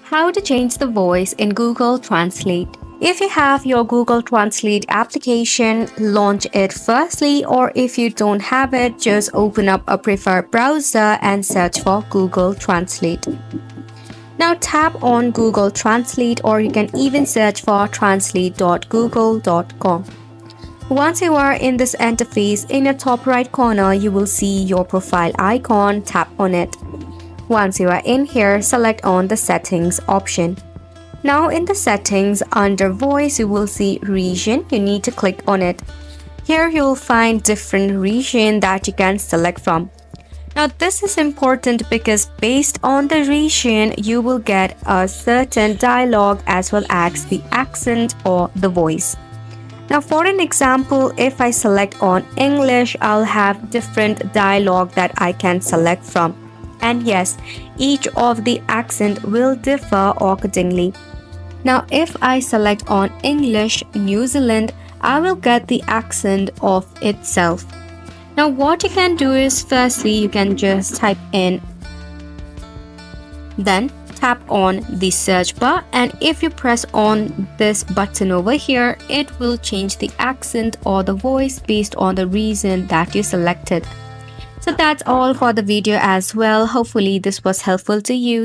How to change the voice in Google Translate. If you have your Google Translate application, launch it firstly, or if you don't have it, just open up a preferred browser and search for Google Translate. Now tap on Google Translate, or you can even search for translate.google.com. Once you are in this interface, in your top right corner, you will see your profile icon. Tap on it. Once you are in here, select on the settings option. Now in the settings under voice, you will see region. You need to click on it. Here you'll find different region that you can select from. Now this is important because based on the region, you will get a certain dialogue as well as the accent or the voice. Now for an example, if I select on English, I'll have different dialogue that I can select from. And yes, each of the accent will differ accordingly. Now if I select on English New Zealand, I will get the accent of itself. Now what you can do is, firstly you can just type in, then tap on the search bar, and if you press on this button over here, it will change the accent or the voice based on the region that you selected. So that's all for the video as well. Hopefully this was helpful to you.